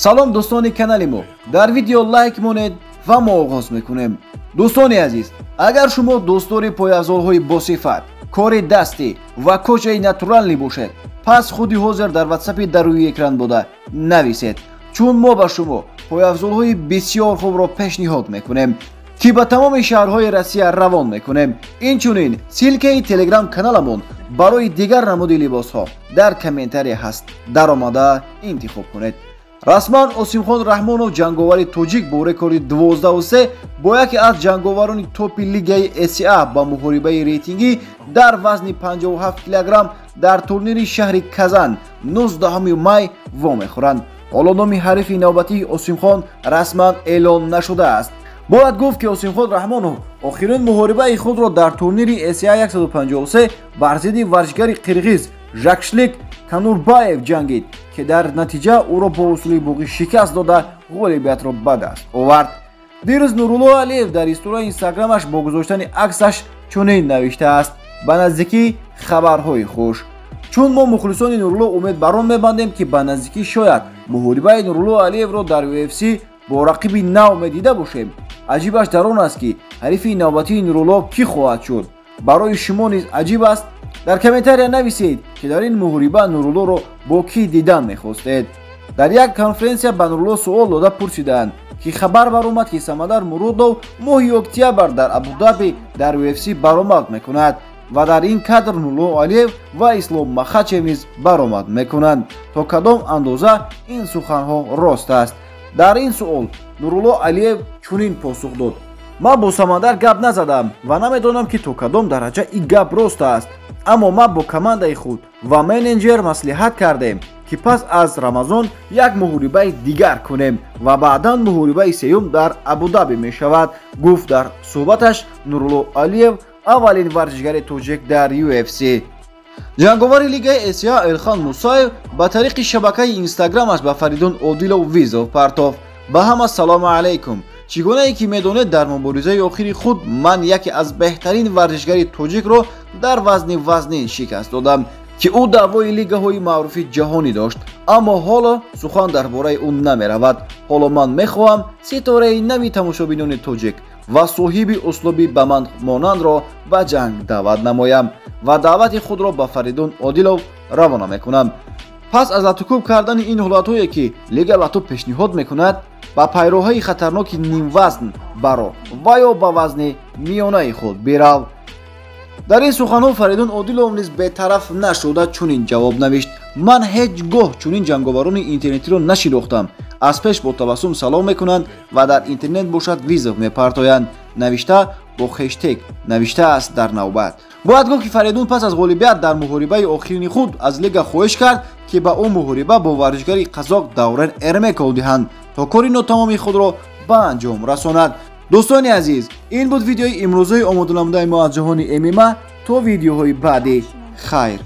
салом дӯстони канали мо. дар видео лайк монед ва мо оғоз мекунем. дӯстони азиз, агар шумо дӯстдори пойафзолҳои босифат, кори дастӣ ва кӯчаи натуралӣ бошед, пас худи ҳозир дар ватсапи дар рӯи экран бода нависед, чун мо ба шумо пойафзолҳои бисёр хубро пешниҳод мекунем ки ба тамоми шаҳрҳои Россия равон мекунем. Инчунин силкаи телеграм каналамон барои дигар намуди либосҳо дар комментария ҳаст. Даромада интихоб кунед. Расман Осимхон Раҳмонов, ҷанговари тоҷик бо рекорди 12-3 бо яке аз ҷанговарони топи лигаи СА ба муҳорибаи рейтингӣ дар вазни 57 кг дар турнири шаҳри Казан 19 май вомехӯранд. ҳоло номи ҳарифи навбатии Осимхон расман эълон нашудааст. бояд гуфт ки Осимхон Раҳмонов охирин муҳорибаи худро дар турнири СА 153 бар зидди варзишгари қирғиз Жакшлик Канурбаев ҷангид ки дар натиҷа ӯро бо усули буғӣ шикаст дода ғолибиятро ба даст овард. дирӯз Нурулло Алиев дар историяи инстаграмаш бо гузоштани аксаш чунин навиштааст: ба наздикӣ хабарҳои хуш. чун мо мухлисони Нурулло умед бар он мебандем ки ба наздикӣ шояд муҳорибаи Нурулло Алиевро дар UFC бо рақиби нав дида бошем. аҷибаш дар он аст ки ҳарифи навбатии Нурулло кӣ хоҳад шуд. барои шумо низ аҷиб аст? дар комментария нависед ки дар ин муҳориба Нуруллоро бо кӣ дидан мехостед. дар як конференсия ба Нурулло суол дода пурсидаанд ки хабар баромад ки Самадар Муродов моҳи октябр дар Абу-Даби дар UFC баромад мекунад ва дар ин кадр Нурулло Алиев ва Ислом Махачев низ баромад мекунанд. то кадом андоза ин суханҳо рост аст? дар ин суол Нурулло Алиев чунин посух дод: ман бо Самадар гап назадам ва намедонам ки то кадом дараҷа ин гап рост аст, аммо ман бо командаи худ ва менеҷер маслиҳат кардем ки пас аз Рамазон як муҳорибаи дигар кунем ва баъдан муҳорибаи сеюм дар Абу-Даби мешавад, гуфт дар суҳбаташ Нурулло Алиев, аввалин варзишгари тоҷик дар UFC. ҷанговари лигаи СА Элхан Мусаев ба тариқи шабакаи инстаграмаш ба Фаридун Одилов визов партофт: ба ҳама салому алайкум. чӣ гунае ки медонед, дар муборизаи охири худ ман яке аз беҳтарин варзишгари тоҷикро дар вазнин шикаст додам ки ӯ даъвои лигаҳои маъруфи ҷаҳонӣ дошт, аммо ҳоло сухан дар бораи ӯ намеравад. ҳоло ман мехоҳам ситораи нави тамошобинони тоҷик ва соҳиби услуби ба ман монандро ба ҷанг даъват намоям ва даъвати худро ба Фаридун Одилов равона мекунам. пас аз латукуб кардани ин ҳолатҳое ки лига ба ту пешниҳод мекунад, ба пайроҳаи хатарноки нимвазн баро ва ё ба вазни миёнаи худ бирав. дар ин суханҳо Фаридун Одилов низ бетараф нашуда чунин ҷавоб навишт: ман ҳеҷ гоҳ чунин ҷанговарони интернетиро нашинохтам. аз пеш бо табассум салом мекунанд ва дар интернет бошад визов мепартоянд, навишта бо хэштег навиштааст дар навбат. бояд гуфт ки Фаридун пас аз ғолибият дар муҳорибаи охирини худ аз лига хоҳиш кард ки ба ӯ муҳориба бо варзишгари қазоқ Даврен Эрмеков диҳанд то кори нотамоми худро ба анҷом расонад. дӯстони азиз, ин буд видеои имрӯзаи омоданамудаи мо аз ҷаҳони ММА. то видеоҳои баъди, хайр.